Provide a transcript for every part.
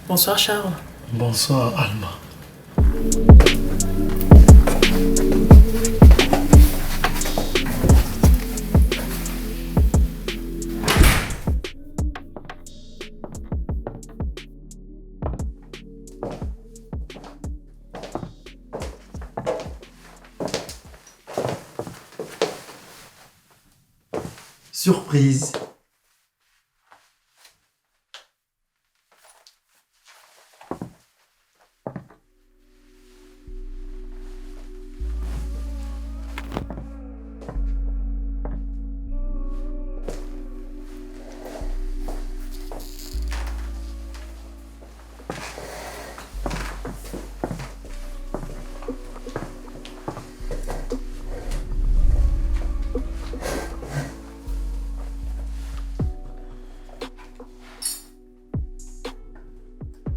Bonsoir Charles. Bonsoir Alma. Surprise.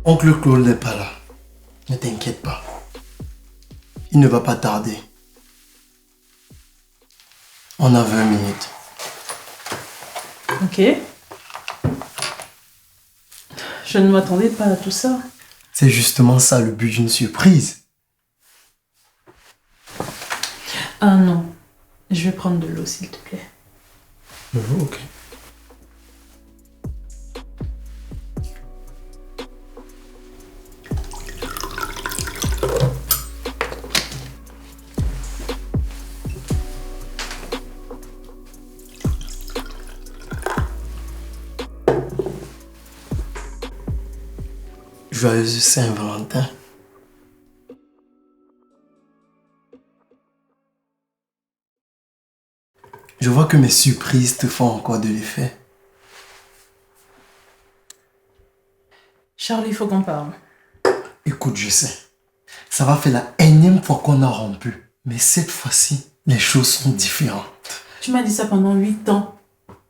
Oncle Claude n'est pas là. Ne t'inquiète pas. Il ne va pas tarder. On a 20 minutes. Ok. Je ne m'attendais pas à tout ça. C'est justement ça le but d'une surprise. Ah non. Je vais prendre de l'eau, s'il te plaît. Ok. Joyeux Saint-Valentin. Je vois que mes surprises te font encore de l'effet. Charles, il faut qu'on parle. Écoute, je sais. Ça va faire la énième fois qu'on a rompu. Mais cette fois-ci, les choses sont différentes. Tu m'as dit ça pendant 8 ans.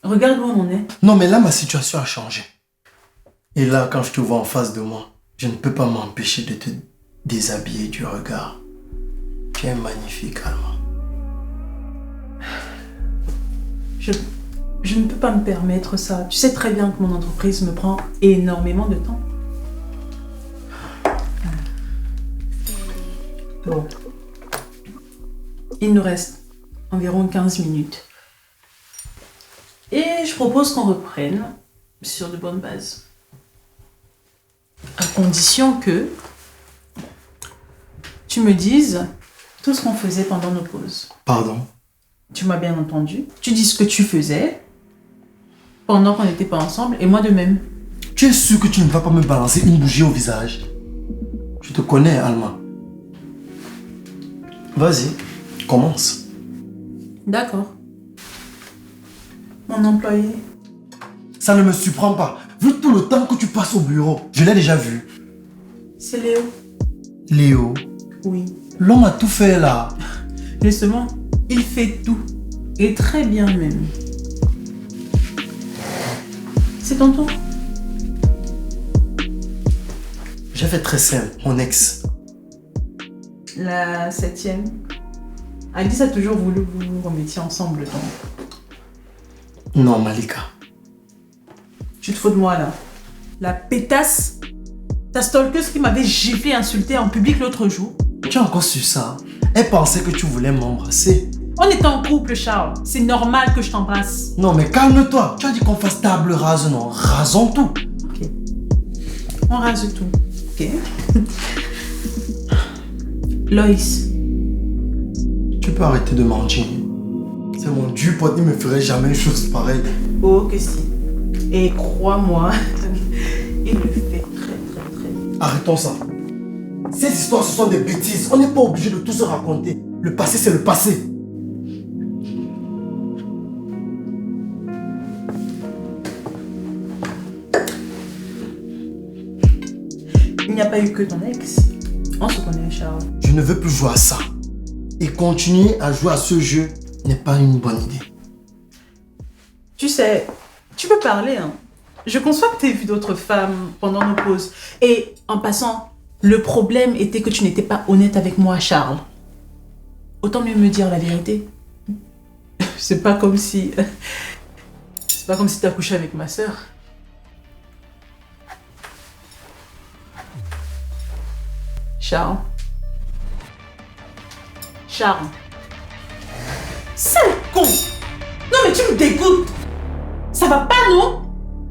Regarde où on en est. Non, mais là, ma situation a changé. Et là, quand je te vois en face de moi, je ne peux pas m'empêcher de te déshabiller du regard. Tu es magnifique, Alma. Je ne peux pas me permettre ça. Tu sais très bien que mon entreprise me prend énormément de temps. Bon. Il nous reste environ 15 minutes. Et je propose qu'on reprenne sur de bonnes bases. À condition que tu me dises tout ce qu'on faisait pendant nos pauses. Pardon? Tu m'as bien entendu. Tu dis ce que tu faisais pendant qu'on n'était pas ensemble et moi de même. Tu es sûr que tu ne vas pas me balancer une bougie au visage? Je te connais, Alma. Vas-y, commence. D'accord. Mon employé. Ça ne me surprend pas. Vu tout le temps que tu passes au bureau, je l'ai déjà vu. C'est Léo. Léo, Oui. l'homme a tout fait là. Justement, il fait tout. Et très bien même. C'est ton tour. J'ai fait très simple, mon ex. La 7e. Alice a toujours voulu que vous vous remettiez ensemble, donc. Non, Malika. Tu te fous de moi, là. La pétasse. Ta stalkeuse qui m'avait giflé et insulté en public l'autre jour. Tu as encore su ça? Elle pensait que tu voulais m'embrasser. On est en couple, Charles. C'est normal que je t'embrasse. Non, mais calme-toi. Tu as dit qu'on fasse table rase, non? Rasons tout. Ok. On rase tout. Ok. Loïs. Tu peux arrêter de mentir. C'est mon Dieu, pote, il me ferait jamais une chose pareille. Oh, que si. Et crois-moi, il le fait très. Arrêtons ça. Ces histoires, ce sont des bêtises. On n'est pas obligé de tout se raconter. Le passé, c'est le passé. n'y a pas eu que ton ex. On se connaît, Charles. Je ne veux plus jouer à ça. Et continuer à jouer à ce jeu n'est pas une bonne idée. Tu sais, tu peux parler, hein. Je conçois que tu aies vu d'autres femmes pendant nos pauses. Et en passant, le problème était que tu n'étais pas honnête avec moi, Charles. Autant mieux me dire la vérité. C'est pas comme si... C'est pas comme si t'as couché avec ma sœur. Charles. Charles. Sale con! Non mais tu me dégoûtes! Ça va pas, non?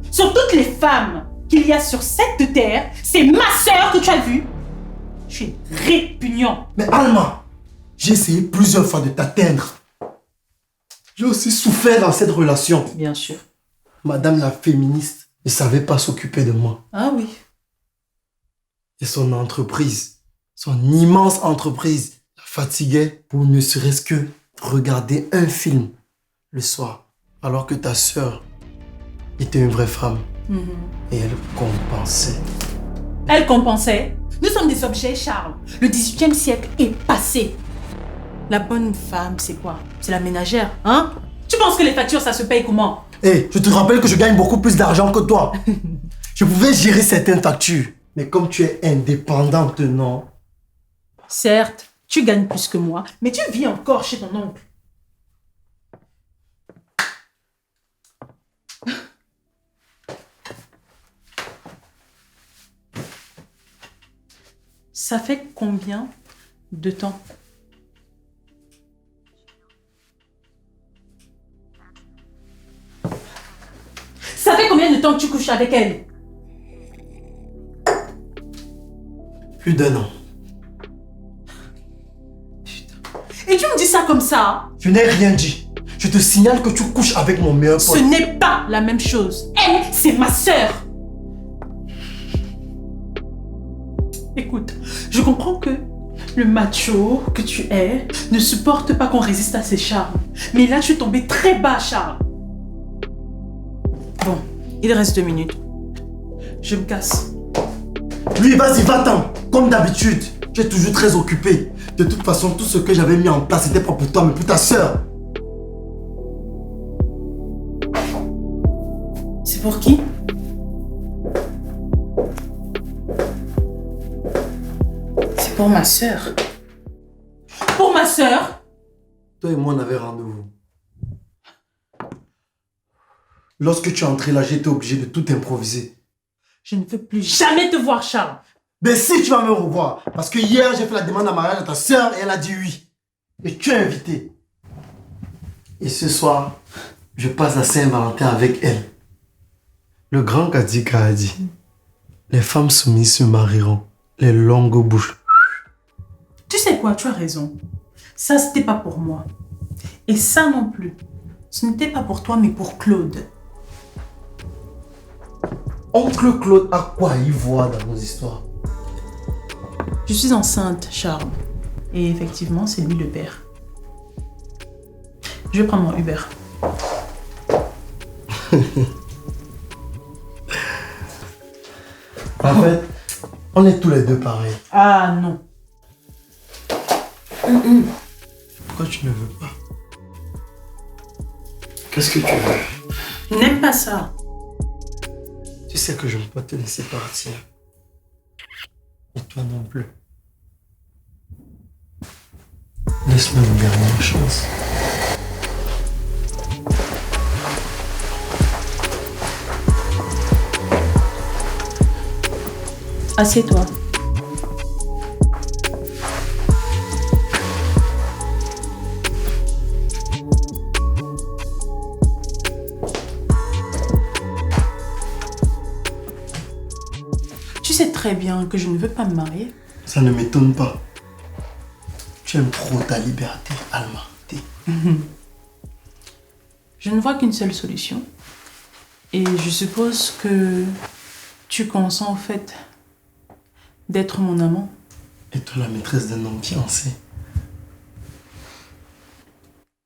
Sur toutes les femmes qu'il y a sur cette terre, c'est ma sœur que tu as vue. Je suis répugnant. Mais Alma, j'ai essayé plusieurs fois de t'atteindre. J'ai aussi souffert dans cette relation. Bien sûr. Madame la féministe ne savait pas s'occuper de moi. Ah oui. Et son entreprise, son immense entreprise, la fatiguait pour ne serait-ce que regarder un film le soir. Alors que ta sœur était une vraie femme. Et elle compensait. Elle compensait. Nous sommes des objets, Charles. Le 18e siècle est passé. La bonne femme, c'est quoi? C'est la ménagère, hein? Tu penses que les factures, ça se paye comment? Hé, je te rappelle que je gagne beaucoup plus d'argent que toi. Je pouvais gérer certaines factures. Mais comme tu es indépendante, non? Certes, tu gagnes plus que moi, mais tu vis encore chez ton oncle. Ça fait combien de temps? Ça fait combien de temps que tu couches avec elle? Plus d'1 an. Putain. Et tu me dis ça comme ça? Je n'ai rien dit. Je te signale que tu couches avec mon meilleur pote. Ce n'est pas la même chose. Elle, c'est ma sœur. Écoute, je comprends que le macho que tu es ne supporte pas qu'on résiste à ses charmes. Mais là, tu es tombé très bas, Charles. Bon, il reste 2 minutes. Je me casse. Oui, vas-y, va-t'en. Comme d'habitude, tu es toujours très occupé. De toute façon, tout ce que j'avais mis en place, c'était pas pour toi, mais pour ta sœur. C'est pour qui? C'est pour ma sœur. Pour ma sœur? Toi et moi, on avait rendez-vous. Lorsque tu es entré là, j'étais obligé de tout improviser. Je ne veux plus jamais te voir, Charles. Mais si tu vas me revoir, parce que hier, j'ai fait la demande en mariage à ta sœur et elle a dit oui. Et tu es invité. Et ce soir, je passe à Saint-Valentin avec elle. Le grand Kadika a dit, les femmes soumises se marieront, les longues bouches. Tu sais quoi, tu as raison. Ça, c'était pas pour moi. Et ça non plus. Ce n'était pas pour toi, mais pour Claude. Oncle Claude a quoi y voir dans nos histoires? Je suis enceinte, Charles. Et effectivement, c'est lui le père. Je vais prendre mon Uber. En fait, on est tous les deux pareils. Ah non. Pourquoi tu ne veux pas? Qu'est-ce que tu veux? N'aime pas ça. Tu sais que je ne peux pas te laisser partir. Et toi non plus. Laisse-moi une dernière chance. Assieds-toi. Tu sais très bien que je ne veux pas me marier. Ça ne m'étonne pas. Tu aimes trop ta liberté, Alma. Je ne vois qu'une seule solution. Et je suppose que tu consens au fait d'être mon amant. Et toi la maîtresse d'un homme fiancé.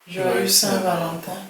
Joyeux Saint-Valentin.